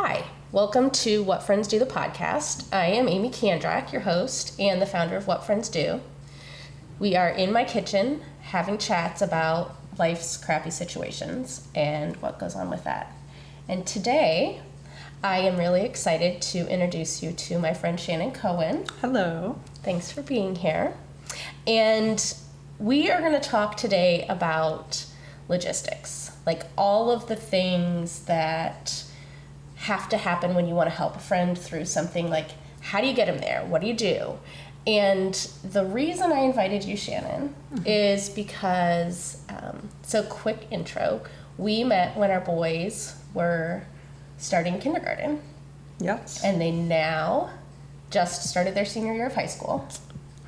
Hi, welcome to What Friends Do, the podcast. I am Aimee Kandrac, your host and the founder of What Friends Do. We are in my kitchen having chats about life's crappy situations and what goes on with that. And today, I am really excited to introduce you to my friend Shannon Cohen. Hello. Thanks for being here. And we are going to talk today about logistics, like all of the things that have to happen when you want to help a friend through something. Like, how do you get them there? What do you do? And the reason I invited you, Shannon, is because, so quick intro, we met when our boys were starting kindergarten. Yes. And they now just started their senior year of high school.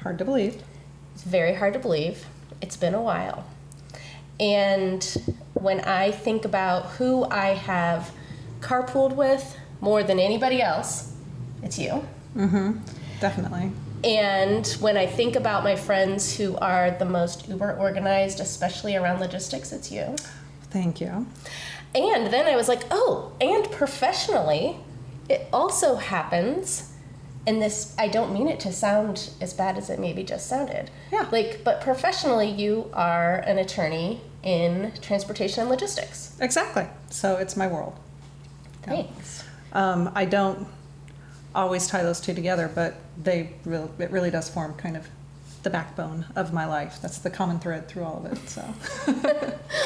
Hard to believe. It's very hard to believe. It's been a while. And when I think about who I have carpooled with more than anybody else, it's you. Mm-hmm. Definitely. And when I think about my friends who are the most uber organized, especially around logistics, it's you. Thank you. And then I was like, oh, and professionally, it also happens, and this, I don't mean it to sound as bad as it maybe just sounded. Yeah. But professionally, you are an attorney in transportation and logistics. Exactly. So it's my world. Thanks. I don't always tie those two together, but it really does form kind of the backbone of my life. That's the common thread through all of it. So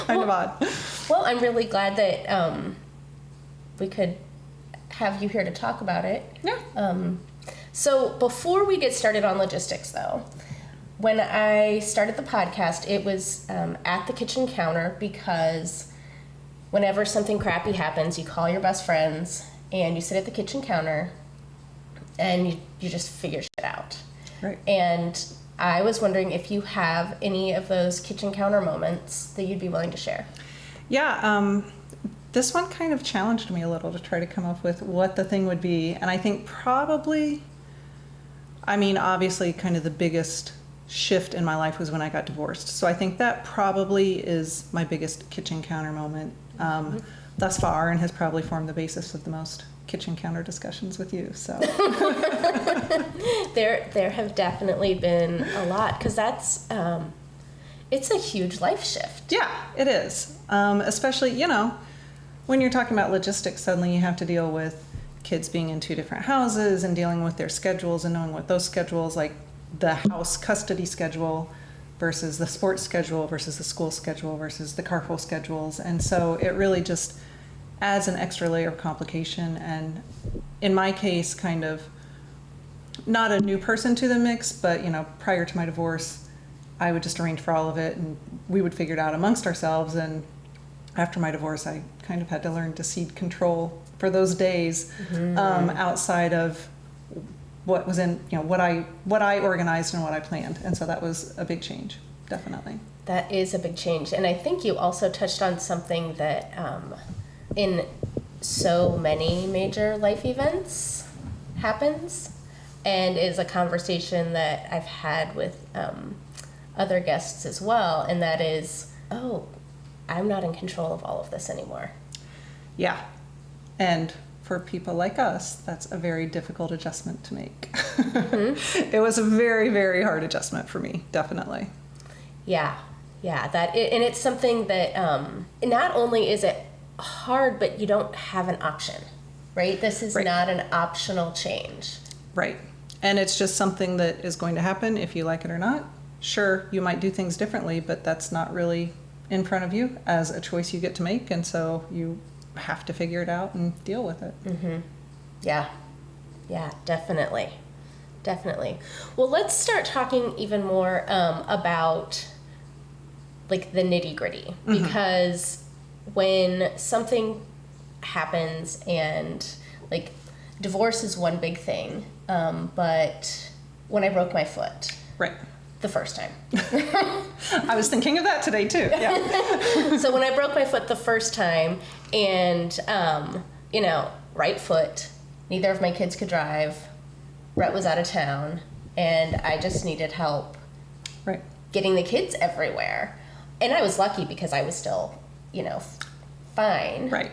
kind of odd. Well, I'm really glad that we could have you here to talk about it. Yeah. So before we get started on logistics, though, when I started the podcast, it was at the kitchen counter because whenever something crappy happens, you call your best friends and you sit at the kitchen counter and you just figure shit out. Right. And I was wondering if you have any of those kitchen counter moments that you'd be willing to share. Yeah. This one kind of challenged me a little to try to come up with what the thing would be. And I think probably, obviously kind of the biggest shift in my life was when I got divorced. So I think that probably is my biggest kitchen counter moment thus far, and has probably formed the basis of the most kitchen counter discussions with you. So there have definitely been a lot, because that's it's a huge life shift. Yeah, it is. Especially, when you're talking about logistics, suddenly you have to deal with kids being in two different houses and dealing with their schedules and knowing what those schedules, like the house custody schedule versus the sports schedule versus the school schedule versus the carpool schedules. And so it really just adds an extra layer of complication. And in my case, kind of not a new person to the mix, but, prior to my divorce, I would just arrange for all of it and we would figure it out amongst ourselves. And after my divorce, I kind of had to learn to cede control for those days outside of what was in, what I organized and what I planned. And so that was a big change, definitely. That is a big change. And I think you also touched on something that in so many major life events happens, and is a conversation that I've had with other guests as well. And that is, oh, I'm not in control of all of this anymore. Yeah. And for people like us, that's a very difficult adjustment to make. Mm-hmm. It was a very, very hard adjustment for me, definitely. Yeah. And it's something that not only is it hard, but you don't have an option, right? This is not an optional change. Right. And it's just something that is going to happen if you like it or not. Sure, you might do things differently, but that's not really in front of you as a choice you get to make. And so you have to figure it out and deal with it. Mm-hmm. Yeah, definitely. Well, let's start talking even more about like the nitty gritty, because when something happens, and like divorce is one big thing, but when I broke my foot, right, the first time. I was thinking of that today too. Yeah. So when I broke my foot the first time, and right foot, neither of my kids could drive, Brett was out of town, and I just needed help getting the kids everywhere. And I was lucky because I was still, fine. Right.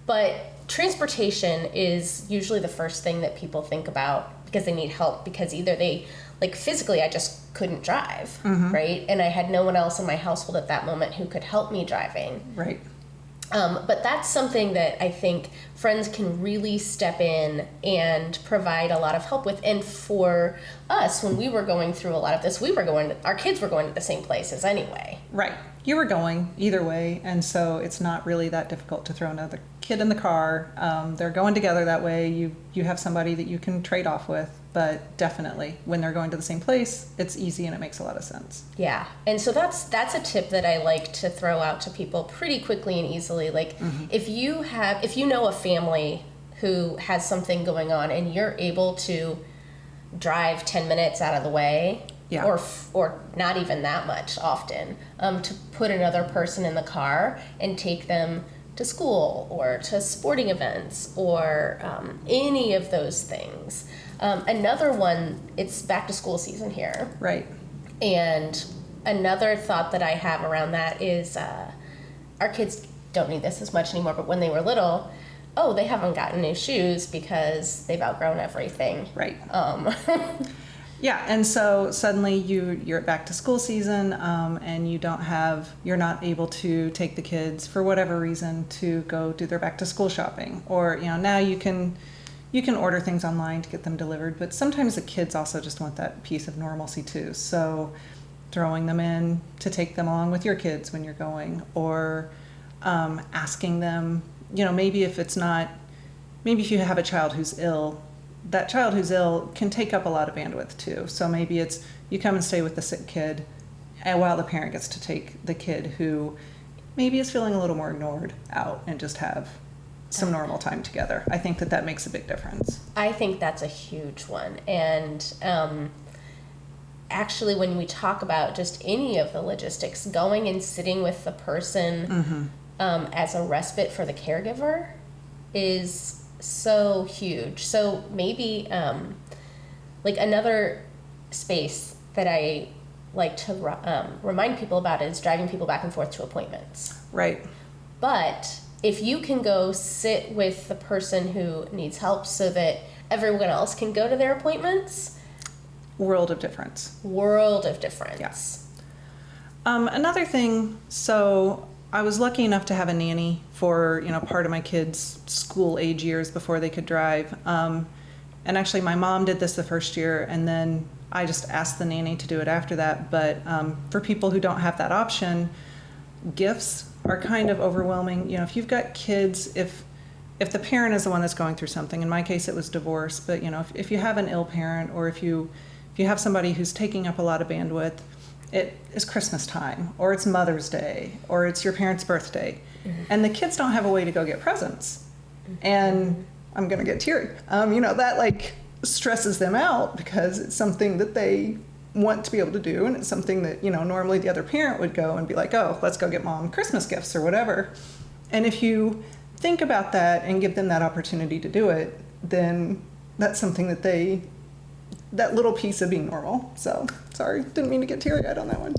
But transportation is usually the first thing that people think about because they need help, because either they, like, physically I just couldn't drive, right? And I had no one else in my household at that moment who could help me driving. Right. But that's something that I think friends can really step in and provide a lot of help with. And for us, when we were going through a lot of this, our kids were going to the same places anyway. Right. You were going either way, and so it's not really that difficult to throw another kid in the car. They're going together that way. You have somebody that you can trade off with, but definitely when they're going to the same place, it's easy and it makes a lot of sense. Yeah. And so that's a tip that I like to throw out to people pretty quickly and easily. Like, if you know a family who has something going on and you're able to drive 10 minutes out of the way, or not even that much often, to put another person in the car and take them to school or to sporting events or any of those things. Another one, it's back to school season here. Right. And another thought that I have around that is our kids don't need this as much anymore, but when they were little, they haven't gotten new shoes because they've outgrown everything. Right. Yeah, and so suddenly you're at back to school season, and you're not able to take the kids for whatever reason to go do their back to school shopping, or now you can order things online to get them delivered, but sometimes the kids also just want that piece of normalcy too. So throwing them in to take them along with your kids when you're going, or asking them, maybe if you have a child who's ill. That child who's ill can take up a lot of bandwidth too. So maybe it's you come and stay with the sick kid, and while the parent gets to take the kid who maybe is feeling a little more ignored out and just have some normal time together. I think that makes a big difference. I think that's a huge one. And actually, when we talk about just any of the logistics, going and sitting with the person as a respite for the caregiver is so huge. So maybe like another space that I like to remind people about is driving people back and forth to appointments. Right. But if you can go sit with the person who needs help so that everyone else can go to their appointments, world of difference. Yes. Another thing, so I was lucky enough to have a nanny for, part of my kids' school age years before they could drive. And actually my mom did this the first year, and then I just asked the nanny to do it after that. But for people who don't have that option, gifts are kind of overwhelming. If you've got kids, if the parent is the one that's going through something, in my case it was divorce, but if you have an ill parent, or if you have somebody who's taking up a lot of bandwidth, it is Christmas time, or it's Mother's Day, or it's your parents' birthday, and the kids don't have a way to go get presents. And I'm going to get teary. That stresses them out because it's something that they want to be able to do, and it's something that, normally the other parent would go and be like, oh, let's go get mom Christmas gifts or whatever. And if you think about that and give them that opportunity to do it, then that's something that little piece of being normal. So, sorry, didn't mean to get teary-eyed on that one.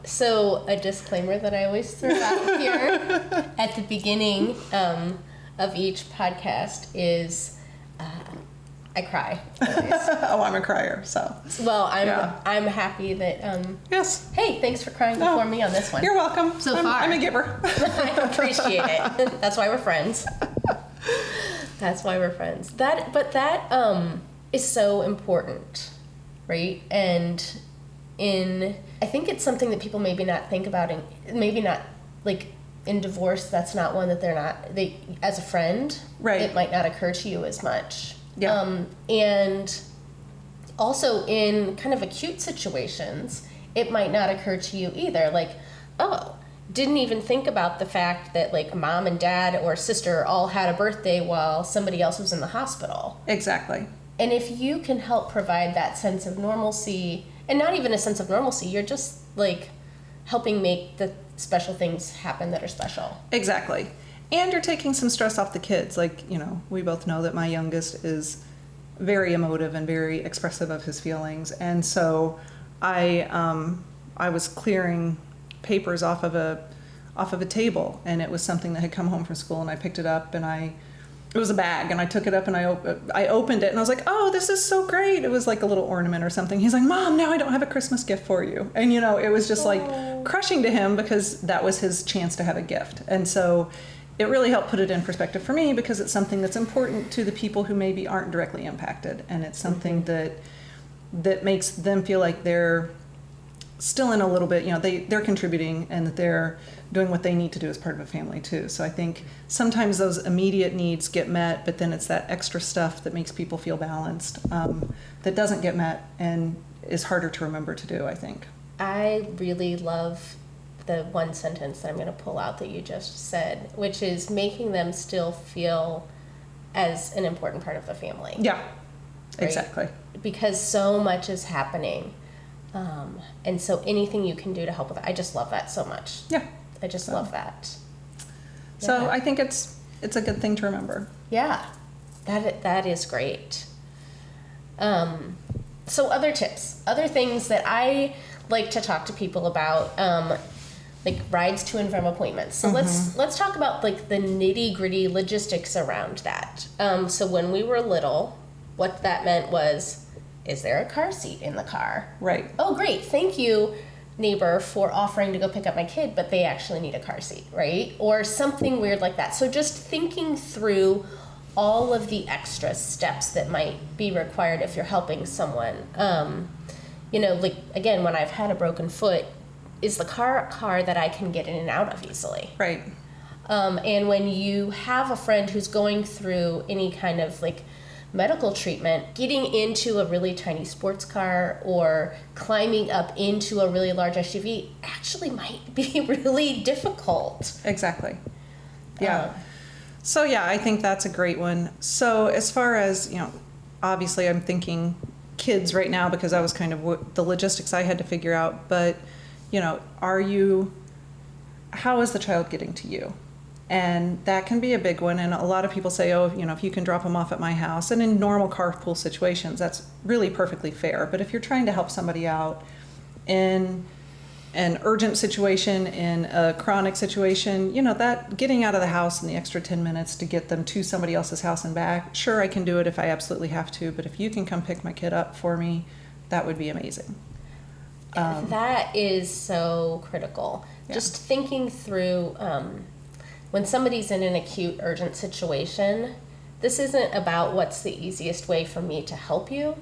So a disclaimer that I always throw out here at the beginning of each podcast is I cry always. Oh, I'm a crier, so. Well, I'm happy that. Yes. Hey, thanks for crying before me on this one. You're welcome. So far, I'm a giver. I appreciate it. That's why we're friends. That is so important, right? And I think it's something that people maybe not think about, and maybe not in divorce. That's not one that they as a friend, right? It might not occur to you as much. Yeah. And also in kind of acute situations, it might not occur to you either. Didn't even think about the fact that mom and dad or sister all had a birthday while somebody else was in the hospital. Exactly. And if you can help provide that sense of normalcy, and not even a sense of normalcy, you're just helping make the special things happen that are special. Exactly. And you're taking some stress off the kids. We both know that my youngest is very emotive and very expressive of his feelings. And so I was clearing papers off of off of a table, and it was something that had come home from school, and I picked it up, and it was a bag, and I took it up and I opened it, and I was like, oh, this is so great. It was like a little ornament or something. He's like, Mom, now I don't have a Christmas gift for you. And, it was just like crushing to him, because that was his chance to have a gift. And so it really helped put it in perspective for me, because it's something that's important to the people who maybe aren't directly impacted. And it's something that makes them feel like they're still in a little bit, they're contributing, and that they're doing what they need to do as part of a family too. So I think sometimes those immediate needs get met, but then it's that extra stuff that makes people feel balanced, that doesn't get met and is harder to remember to do, I think. I really love the one sentence that I'm going to pull out that you just said, which is making them still feel as an important part of the family. Yeah, right? exactly. Because so much is happening. And so anything you can do to help with it, I just love that so much. Yeah. I just love that. So Yeah. I think it's a good thing to remember. Yeah, that is great. So other tips, other things that I like to talk to people about, like rides to and from appointments. So let's talk about like the nitty gritty logistics around that. So when we were little, what that meant was, is there a car seat in the car? Right. Oh, great. Thank you, neighbor, for offering to go pick up my kid, but they actually need a car seat, right? Or something weird like that. So just thinking through all of the extra steps that might be required if you're helping someone. Like, again, when I've had a broken foot, is the car a car that I can get in and out of easily? Right. And when you have a friend who's going through any kind of like medical treatment, getting into a really tiny sports car or climbing up into a really large SUV actually might be really difficult. Exactly. Yeah. So yeah, I think that's a great one. So as far as, obviously I'm thinking kids right now, because that was kind of the logistics I had to figure out, but how is the child getting to you? And that can be a big one. And a lot of people say, if you can drop them off at my house. And in normal carpool situations, that's really perfectly fair. But if you're trying to help somebody out in an urgent situation, in a chronic situation, that getting out of the house in the extra 10 minutes to get them to somebody else's house and back, sure, I can do it if I absolutely have to. But if you can come pick my kid up for me, that would be amazing. That is so critical. Yeah. Just thinking through... when somebody's in an acute, urgent situation, this isn't about what's the easiest way for me to help you.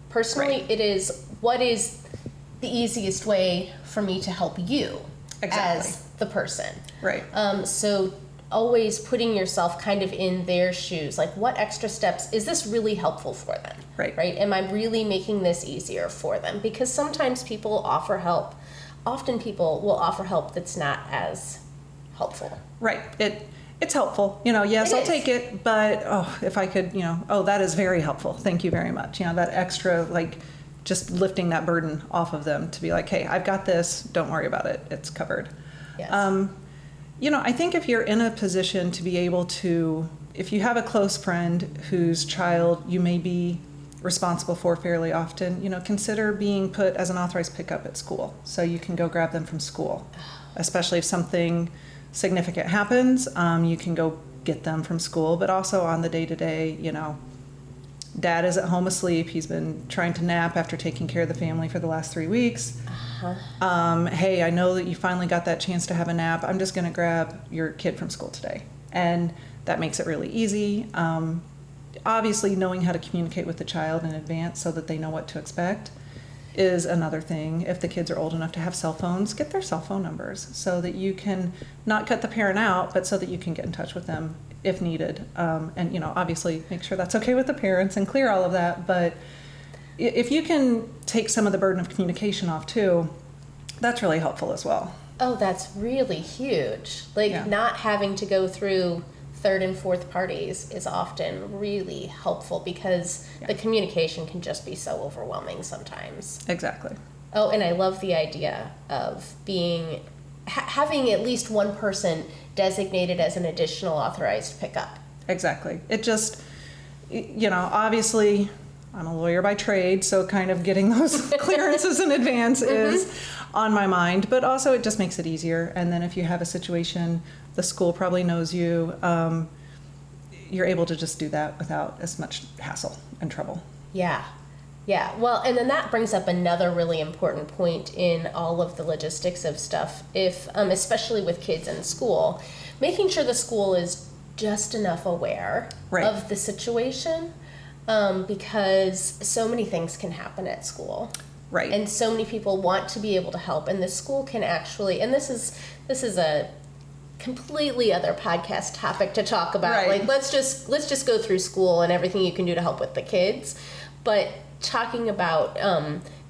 Personally, right. It is what is the easiest way for me to help you as the person. Right. So always putting yourself kind of in their shoes. Like, what extra steps, is this really helpful for them? Right. Right? Am I really making this easier for them? Because sometimes people offer help. Often people will offer help that's not as helpful. Right. It's helpful. Yes, I'll take it, but if I could, that is very helpful. Thank you very much. That extra, like, just lifting that burden off of them to be like, hey, I've got this. Don't worry about it. It's covered. Yes. I think if you're in a position to be able to, if you have a close friend whose child you may be responsible for fairly often, consider being put as an authorized pickup at school so you can go grab them from school, especially if something significant happens. You can go get them from school, but also on the day-to-day, dad is at home asleep. He's been trying to nap after taking care of the family for the last 3 weeks. Hey, I know that you finally got that chance to have a nap. I'm just going to grab your kid from school today. And that makes it really easy. Obviously, knowing how to communicate with the child in advance so that they know what to expect is another thing. If the kids are old enough to have cell phones, get their cell phone numbers so that you can not cut the parent out, but so that you can get in touch with them if needed. And obviously make sure that's okay with the parents and clear all of that. But if you can take some of the burden of communication off too, that's really helpful as well. Oh, that's really huge. Like, not having to go through third and fourth parties is often really helpful because the communication can just be so overwhelming sometimes. Exactly. Oh, and I love the idea of having at least one person designated as an additional authorized pickup. Exactly. It just, obviously I'm a lawyer by trade, so kind of getting those clearances in advance is on my mind, but also it just makes it easier. And then if you have a situation, the school probably knows you, you're able to just do that without as much hassle and trouble. Yeah. Yeah. Well, and then that brings up another really important point in all of the logistics of stuff, if especially with kids in school, making sure the school is just enough aware of the situation, because so many things can happen at school. Right. And so many people want to be able to help, and the school can actually, and this is a completely other podcast topic to talk about. Right. Like let's just go through school and everything you can do to help with the kids, but talking about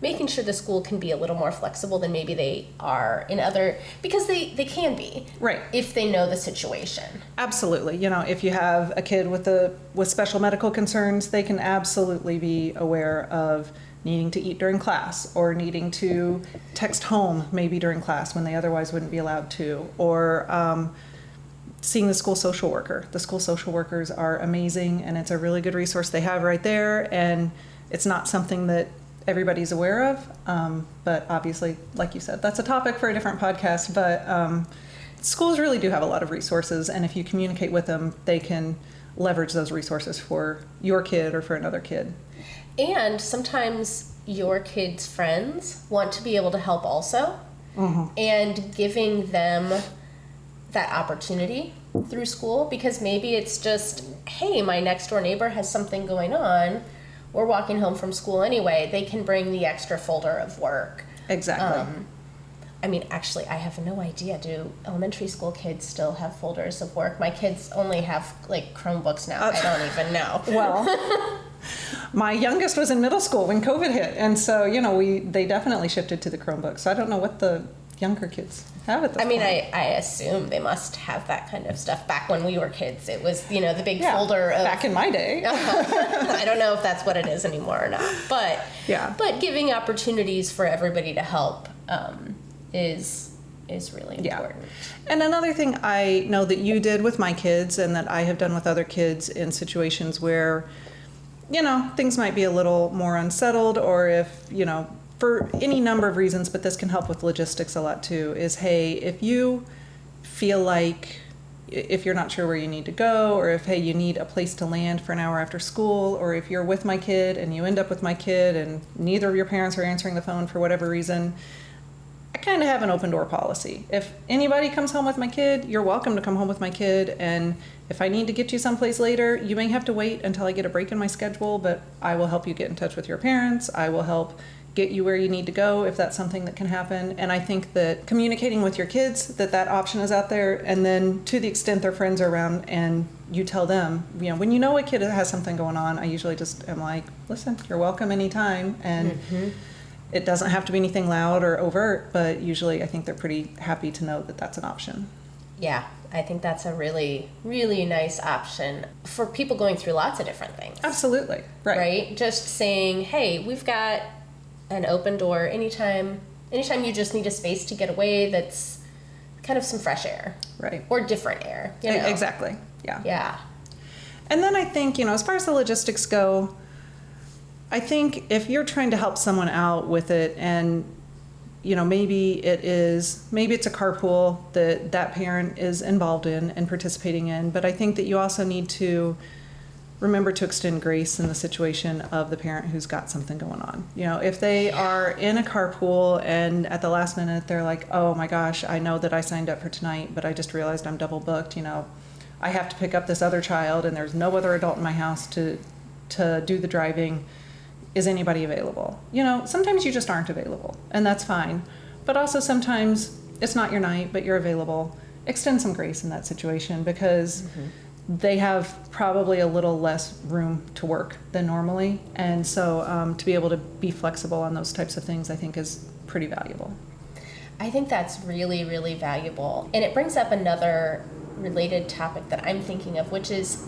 making sure the school can be a little more flexible than maybe they are in other, because they can be, right, if they know the situation. Absolutely. You know, if you have a kid with special medical concerns, they can absolutely be aware of needing to eat during class, or needing to text home maybe during class when they otherwise wouldn't be allowed to, or seeing the school social worker. The school social workers are amazing, and it's a really good resource they have right there, and it's not something that everybody's aware of, but obviously, like you said, that's a topic for a different podcast, but schools really do have a lot of resources, and if you communicate with them, they can leverage those resources for your kid or for another kid. And sometimes your kids' friends want to be able to help also, and giving them that opportunity through school, because maybe it's just, hey, my next door neighbor has something going on, we're walking home from school anyway, they can bring the extra folder of work. Exactly. I mean, actually, I have no idea. Do elementary school kids still have folders of work? My kids only have, like, Chromebooks now. I don't even know. Well, my youngest was in middle school when COVID hit, and so, you know, they definitely shifted to the Chromebook. So I don't know what the younger kids have at this point. I assume they must have that kind of stuff. Back when we were kids, it was, you know, the big folder of... Back in my day. I don't know if that's what it is anymore or not. But, but giving opportunities for everybody to help is really important. And another thing I know that you did with my kids, and that I have done with other kids in situations where, you know, things might be a little more unsettled, or if, you know, for any number of reasons, but this can help with logistics a lot too, is, hey, if you feel like, if you're not sure where you need to go, or if, hey, you need a place to land for an hour after school, or if you're with my kid and you end up with my kid and neither of your parents are answering the phone for whatever reason, I kind of have an open door policy. If anybody comes home with my kid, you're welcome to come home with my kid, and if I need to get you someplace later, you may have to wait until I get a break in my schedule, but I will help you get in touch with your parents. I will help get you where you need to go if that's something that can happen. And I think that communicating with your kids that option is out there, and then to the extent their friends are around and you tell them, you know, when you know a kid has something going on, I usually just am like, listen, you're welcome anytime, and it doesn't have to be anything loud or overt, but usually I think they're pretty happy to know that that's an option. Yeah, I think that's a really, really nice option for people going through lots of different things. Absolutely. Right? Just saying, hey, we've got an open door anytime you just need a space to get away that's kind of some fresh air. Right. Or different air. You know? Exactly. Yeah. Yeah. And then I think, you know, as far as the logistics go, I think if you're trying to help someone out with it, and, you know, maybe it's a carpool that parent is involved in and participating in, but I think that you also need to remember to extend grace in the situation of the parent who's got something going on. You know, if they are in a carpool and at the last minute they're like, oh my gosh, I know that I signed up for tonight, but I just realized I'm double booked, you know, I have to pick up this other child and there's no other adult in my house to do the driving. Is anybody available? You know, sometimes you just aren't available, and that's fine. But also sometimes it's not your night, but you're available. Extend some grace in that situation, because they have probably a little less room to work than normally. And so to be able to be flexible on those types of things, I think is pretty valuable. I think that's really, really valuable. And it brings up another related topic that I'm thinking of, which is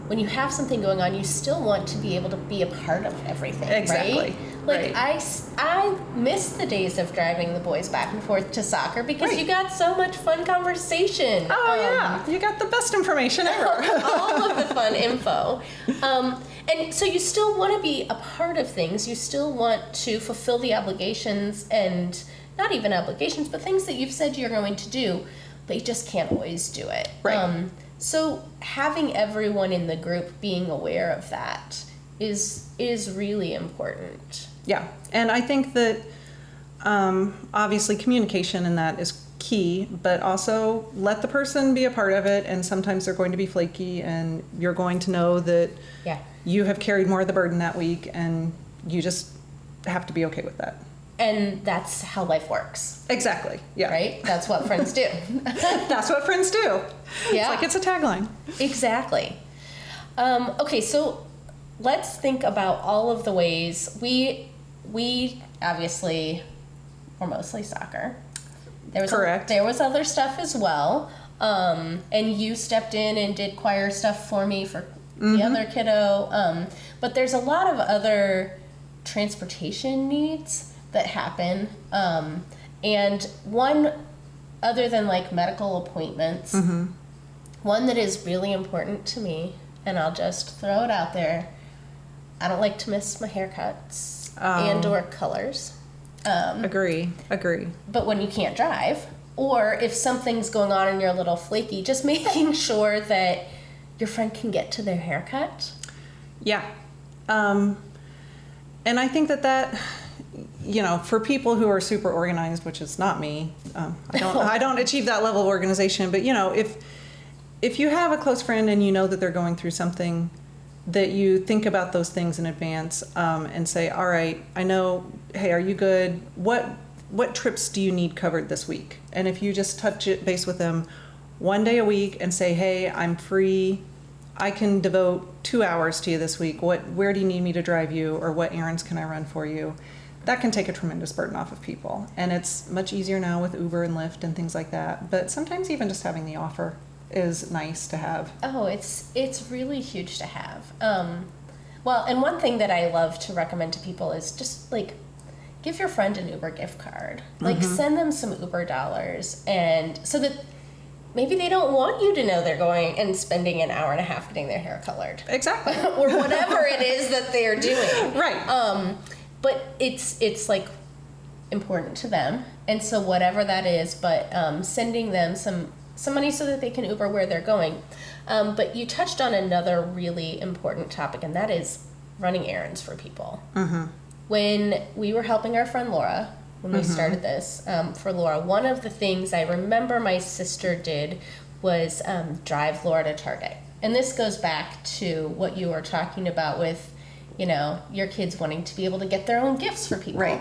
when you have something going on, you still want to be able to be a part of everything, exactly. Right? Like, I miss the days of driving the boys back and forth to soccer, because you got so much fun conversation. Oh, yeah. You got the best information ever. All of the fun info. And so you still want to be a part of things. You still want to fulfill the obligations and not even obligations, but things that you've said you're going to do, but you just can't always do it. Right. So having everyone in the group being aware of that is really important. Yeah, and I think that obviously communication in that is key, but also let the person be a part of it, and sometimes they're going to be flaky, and you're going to know that you have carried more of the burden that week, and you just have to be okay with that. And that's how life works. Exactly, yeah. Right? That's what friends do. That's what friends do. Yeah. It's a tagline. Exactly. Okay, so let's think about all of the ways we obviously were mostly soccer. Correct. There was other stuff as well, and you stepped in and did choir stuff for me for the other kiddo. But there's a lot of other transportation needs that happen, and one other than like medical appointments, one that is really important to me, and I'll just throw it out there. I don't like to miss my haircuts and or colors. Agree. But when you can't drive, or if something's going on and you're a little flaky, just making sure that your friend can get to their haircut. Yeah. And I think that, for people who are super organized, which is not me, I don't achieve that level of organization, but if you have a close friend and you know that they're going through something, that you think about those things in advance, and say, all right, I know, hey, are you good? What trips do you need covered this week? And if you just touch base with them one day a week and say, hey, I'm free, I can devote 2 hours to you this week. Where do you need me to drive you, or what errands can I run for you? That can take a tremendous burden off of people. And it's much easier now with Uber and Lyft and things like that. But sometimes even just having the offer is nice to have. Oh, it's really huge to have. Well, and one thing that I love to recommend to people is just like give your friend an Uber gift card. Like send them some Uber dollars, and so that maybe they don't want you to know they're going and spending an hour and a half getting their hair colored. Exactly. Or whatever it is that they're doing. Right. But it's like important to them, and so whatever that is, but sending them some money so that they can Uber where they're going. But you touched on another really important topic, and that is running errands for people. When we were helping our friend Laura, when we started this, for Laura, one of the things I remember my sister did was drive Laura to Target. And this goes back to what you were talking about with, your kids wanting to be able to get their own gifts for people. Right.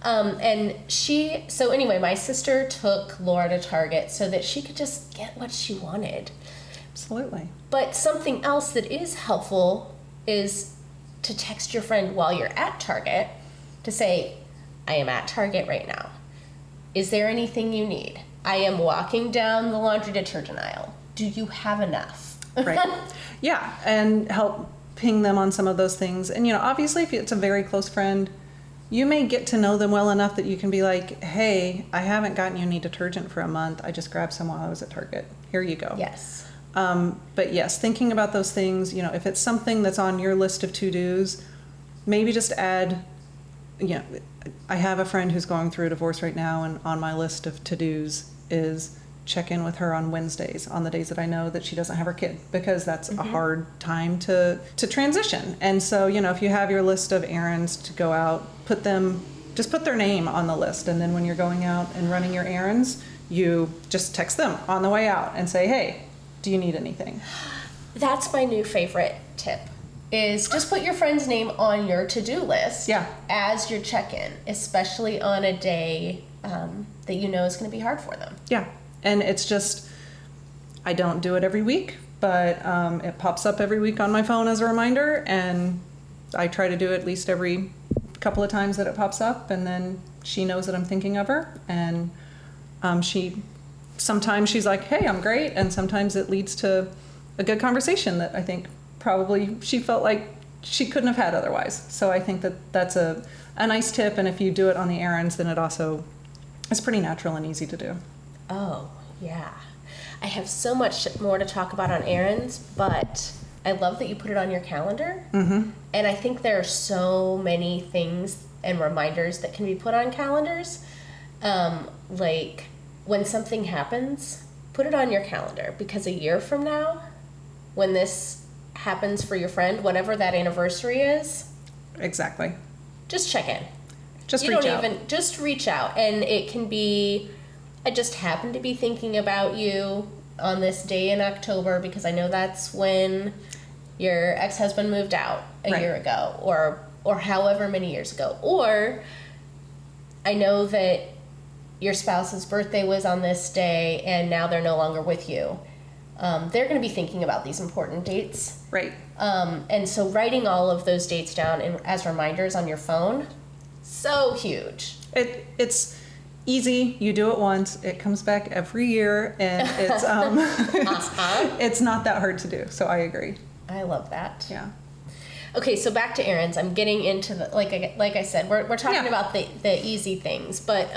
So anyway, my sister took Laura to Target so that she could just get what she wanted. Absolutely. But something else that is helpful is to text your friend while you're at Target to say, I am at Target right now. Is there anything you need? I am walking down the laundry detergent aisle. Do you have enough? Right. Yeah, and help ping them on some of those things. And, obviously if it's a very close friend, you may get to know them well enough that you can be like, hey, I haven't gotten you any detergent for a month. I just grabbed some while I was at Target. Here you go. Yes. But yes, thinking about those things, if it's something that's on your list of to-dos, maybe just add, I have a friend who's going through a divorce right now, and on my list of to-dos is check in with her on Wednesdays, on the days that I know that she doesn't have her kid, because that's a hard time to transition. And so, if you have your list of errands to go out, put their name on the list. And then when you're going out and running your errands, you just text them on the way out and say, hey, do you need anything? That's my new favorite tip, is just put your friend's name on your to-do list as your check-in, especially on a day that you know is going to be hard for them. Yeah. And it's just, I don't do it every week, but it pops up every week on my phone as a reminder, and I try to do it at least every couple of times that it pops up, and then she knows that I'm thinking of her, and sometimes she's like, hey, I'm great, and sometimes it leads to a good conversation that I think probably she felt like she couldn't have had otherwise. So I think that that's a nice tip, and if you do it on the errands, then it also is pretty natural and easy to do. Oh, yeah. I have so much more to talk about on errands, but I love that you put it on your calendar. And I think there are so many things and reminders that can be put on calendars. Like, when something happens, put it on your calendar, because a year from now, when this happens for your friend, whatever that anniversary is, Exactly. just check in. Just reach out. Just reach out. And it can be, I just happen to be thinking about you on this day in October because I know that's when your ex-husband moved out a Right. year ago, or however many years ago. Or I know that your spouse's birthday was on this day and now they're no longer with you. They're going to be thinking about these important dates. Right. And so writing all of those dates down as reminders on your phone, so huge. It's easy. You do it once. It comes back every year, and it's it's not that hard to do. So I agree. I love that. Yeah. Okay, so back to errands. I'm getting into the like I said, we're talking about the easy things, but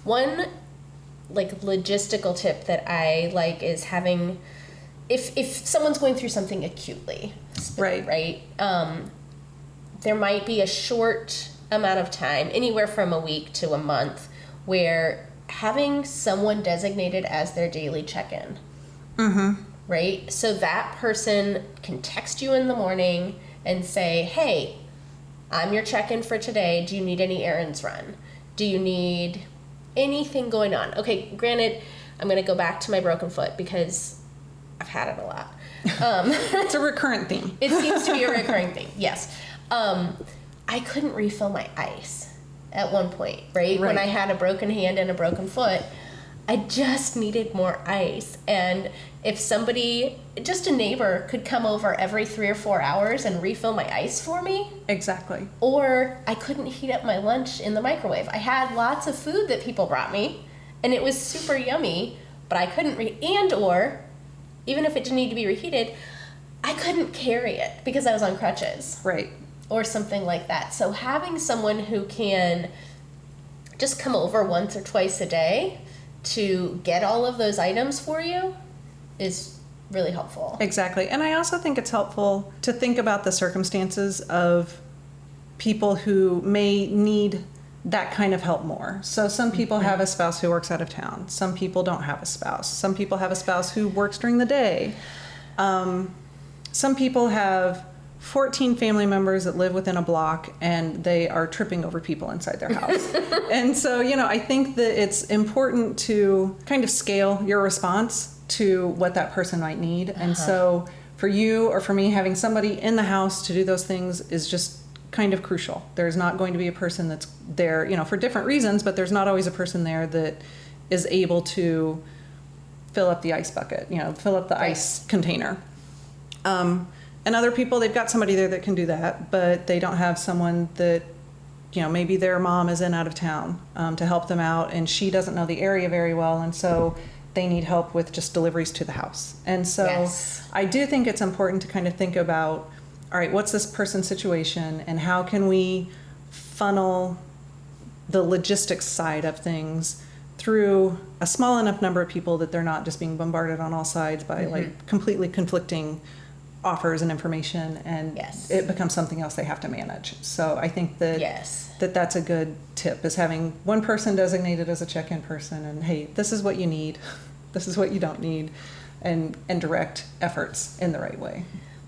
one like logistical tip that I like is having if someone's going through something acutely, right? There might be a short amount of time, anywhere from a week to a month, where having someone designated as their daily check-in, right? So that person can text you in the morning and say, hey, I'm your check-in for today. Do you need any errands run? Do you need anything going on? Okay, granted, I'm going to go back to my broken foot because I've had it a lot. It's a recurrent theme. It seems to be a recurring thing, yes. I couldn't refill my ice at one point, right? When I had a broken hand and a broken foot, I just needed more ice. And if somebody, just a neighbor, could come over every 3 or 4 hours and refill my ice for me. Exactly. Or I couldn't heat up my lunch in the microwave. I had lots of food that people brought me, and it was super yummy, but I couldn't or even if it didn't need to be reheated, I couldn't carry it because I was on crutches. Right. Or something like that. So having someone who can just come over once or twice a day to get all of those items for you is really helpful. Exactly. And I also think it's helpful to think about the circumstances of people who may need that kind of help more. So some people have a spouse who works out of town. Some people don't have a spouse. Some people have a spouse who works during the day. Some people have 14 family members that live within a block and they are tripping over people inside their house. And so, I think that it's important to kind of scale your response to what that person might need. And so for you or for me, having somebody in the house to do those things is just kind of crucial. There's not going to be a person that's there, for different reasons, but there's not always a person there that is able to fill up the ice bucket, fill up the ice container. And other people, they've got somebody there that can do that, but they don't have someone that, maybe their mom is in out of town to help them out, and she doesn't know the area very well, and so they need help with just deliveries to the house. And so I do think it's important to kind of think about, all right, what's this person's situation, and how can we funnel the logistics side of things through a small enough number of people that they're not just being bombarded on all sides by like completely conflicting offers and information, and it becomes something else they have to manage. So I think that that's a good tip, is having one person designated as a check-in person, and hey, this is what you need, this is what you don't need, and direct efforts in the right way.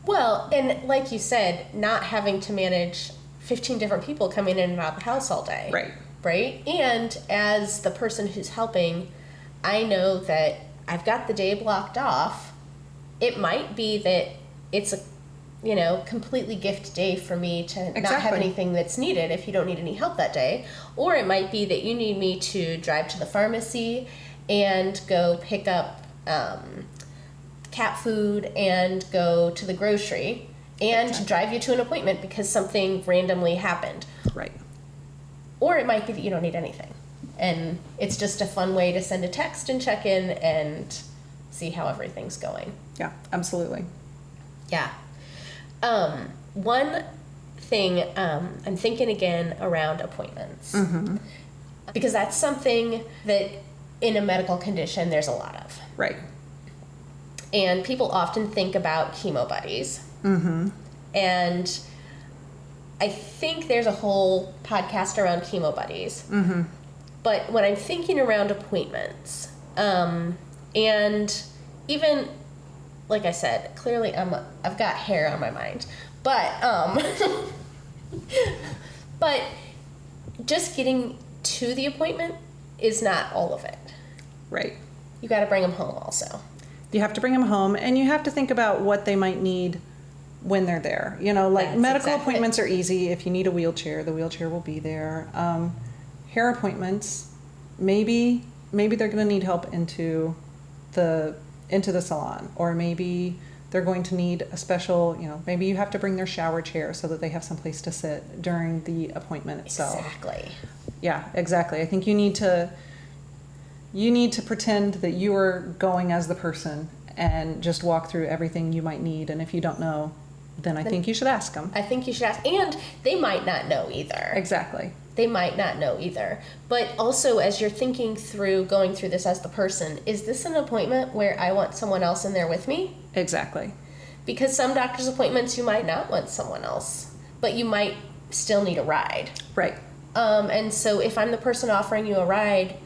Well, and like you said, not having to manage 15 different people coming in and out of the house all day. Right? And as the person who's helping, I know that I've got the day blocked off. It might be that it's a completely gift day for me to not have anything that's needed if you don't need any help that day. Or it might be that you need me to drive to the pharmacy and go pick up cat food and go to the grocery and drive you to an appointment because something randomly happened. Right. Or it might be that you don't need anything. And it's just a fun way to send a text and check in and see how everything's going. Yeah, absolutely. Yeah. One thing I'm thinking again around appointments. Because that's something that in a medical condition there's a lot of. Right. And people often think about chemo buddies. And I think there's a whole podcast around chemo buddies. But when I'm thinking around appointments, and even, like I said, clearly I've got hair on my mind, but but just getting to the appointment is not all of it. Right. You got to bring them home also. You have to bring them home, and you have to think about what they might need when they're there. You know, like That's medical exactly. appointments are easy. If you need a wheelchair, the wheelchair will be there. Hair appointments, maybe they're going to need help into the salon, or maybe they're going to need a special, you know, maybe you have to bring their shower chair so that they have some place to sit during the appointment itself. Exactly. Yeah, exactly. I think you need to pretend that you are going as the person and just walk through everything you might need. And if you don't know, then I think you should ask them. I think you should ask. And they might not know either. Exactly. They might not know either. But also, as you're thinking through, going through this as the person, is this an appointment where I want someone else in there with me? Exactly. Because some doctor's appointments, you might not want someone else, but you might still need a ride. Right. And so if I'm the person offering you a ride,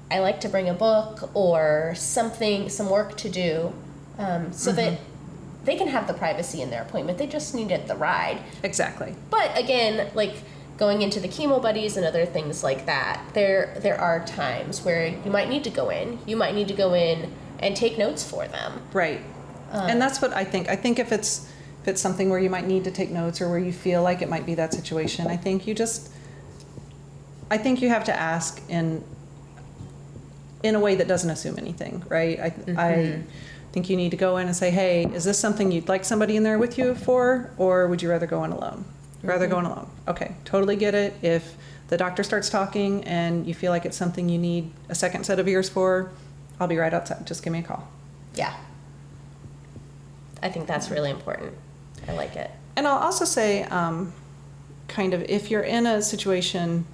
I like to bring a book or something, some work to do, so that they can have the privacy in their appointment. They just needed the ride. Exactly. But again, like going into the chemo buddies and other things like that, there are times where you might need to go in. You might need to go in and take notes for them. Right. And that's what I think. I think if it's something where you might need to take notes, or where you feel like it might be that situation, I think you have to ask in a way that doesn't assume anything, right? I think you need to go in and say, hey, is this something you'd like somebody in there with you for, or would you rather go in alone? Rather go in alone. Okay, totally get it. If the doctor starts talking and you feel like it's something you need a second set of ears for, I'll be right outside. Just give me a call. Yeah. I think that's really important. I like it. And I'll also say, kind of, if you're in a situation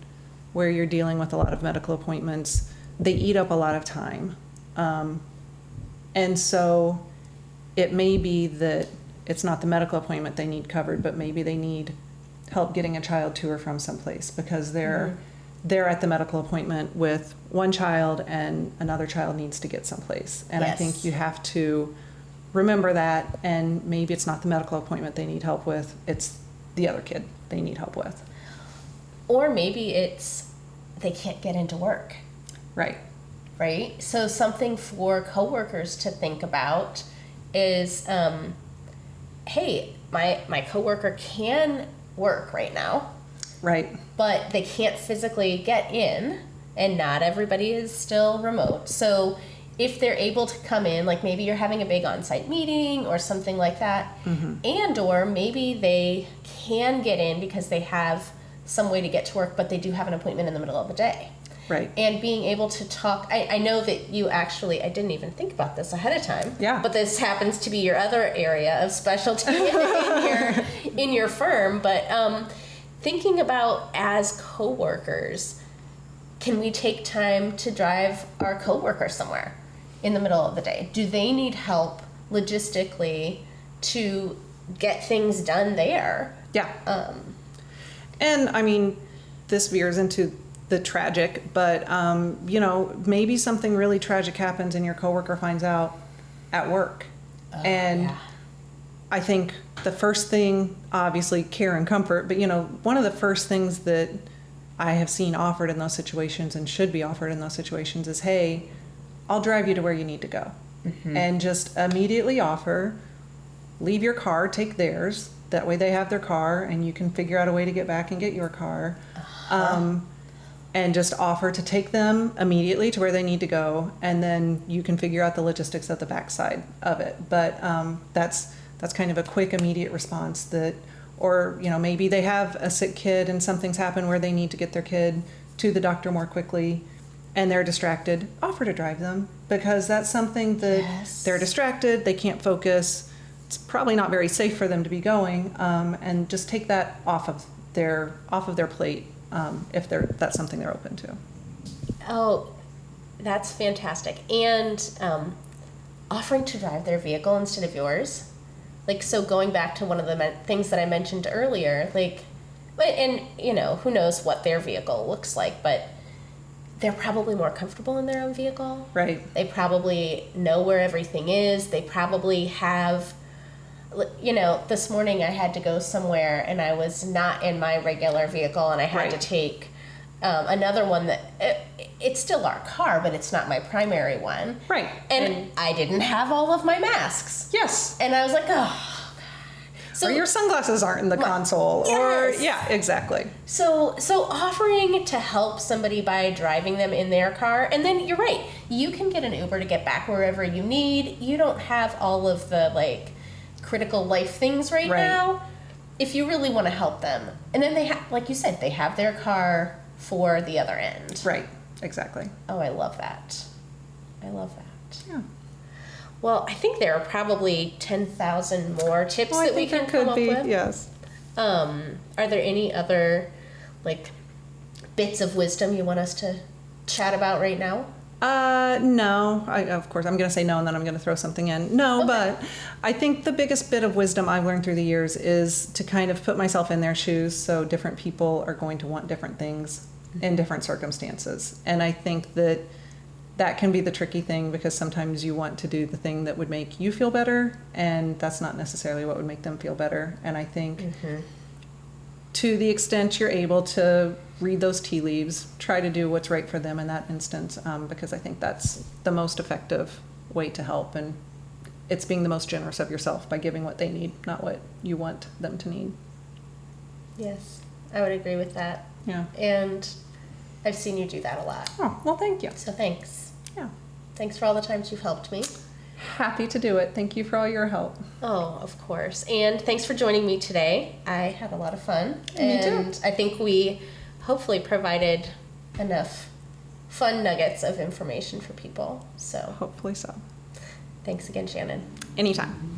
where you're dealing with a lot of medical appointments, they eat up a lot of time. And so it may be that it's not the medical appointment they need covered, but maybe they need help getting a child to or from someplace, because they're at the medical appointment with one child and another child needs to get someplace. And I think you have to remember that, and maybe it's not the medical appointment they need help with, it's the other kid they need help with. Or maybe it's they can't get into work. Right. Right? So something for coworkers to think about is, hey, my coworker can work right now. Right. But they can't physically get in, and not everybody is still remote. So if they're able to come in, like maybe you're having a big on-site meeting or something like that, and or maybe they can get in because they have some way to get to work, but they do have an appointment in the middle of the day. Right. And being able to talk, I know that you actually, I didn't even think about this ahead of time. Yeah. But this happens to be your other area of specialty in your firm. But thinking about as coworkers, can we take time to drive our coworker somewhere in the middle of the day? Do they need help logistically to get things done there? Yeah. And I mean, this veers into the tragic, but you know, maybe something really tragic happens and your coworker finds out at work. And I think the first thing, obviously care and comfort, but you know, one of the first things that I have seen offered in those situations and should be offered in those situations is, hey, I'll drive you to where you need to go. And just immediately offer, leave your car, take theirs. That way they have their car and you can figure out a way to get back and get your car. And just offer to take them immediately to where they need to go, and then you can figure out the logistics at the backside of it. But that's kind of a quick, immediate response that, or you know, maybe they have a sick kid and something's happened where they need to get their kid to the doctor more quickly, and they're distracted. Offer to drive them, because that's something that they're distracted, they can't focus. It's probably not very safe for them to be going, and just take that off of their plate. If that's something they're open to. Oh, that's fantastic. And offering to drive their vehicle instead of yours. Like, so going back to one of the things that I mentioned earlier, like, and, you know, who knows what their vehicle looks like, but they're probably more comfortable in their own vehicle. Right. They probably know where everything is. They probably have, you know, this morning I had to go somewhere and I was not in my regular vehicle and I had to take another one that, it's still our car, but it's not my primary one. Right. And I didn't have all of my masks. Yes. And I was like, oh. So, or your sunglasses aren't in the console. Yes. Or, yeah, exactly. So offering to help somebody by driving them in their car, and then you're right, you can get an Uber to get back wherever you need. You don't have all of the, like, critical life things right now. If you really want to help them. And then they have, like you said, they have their car for the other end. Right, exactly. Oh, I love that. I love that. Yeah. Well, I think there are probably 10,000 more tips that we can come up with. Yes. Are there any other, like, bits of wisdom you want us to chat about right now? No. Of course, I'm going to say no, and then I'm going to throw something in. No, okay. But I think the biggest bit of wisdom I've learned through the years is to kind of put myself in their shoes. So different people are going to want different things in different circumstances. And I think that can be the tricky thing, because sometimes you want to do the thing that would make you feel better, and that's not necessarily what would make them feel better. And I think to the extent you're able to read those tea leaves, try to do what's right for them in that instance, because I think that's the most effective way to help, and it's being the most generous of yourself by giving what they need, not what you want them to need. Yes, I would agree with that. Yeah. And I've seen you do that a lot. Oh, well, thank you. So thanks. Yeah. Thanks for all the times you've helped me. Happy to do it. Thank you for all your help. Oh, of course. And thanks for joining me today. I had a lot of fun. Me too. And I think we hopefully provided enough fun nuggets of information for people. So hopefully so. Thanks again, Shannon. Anytime.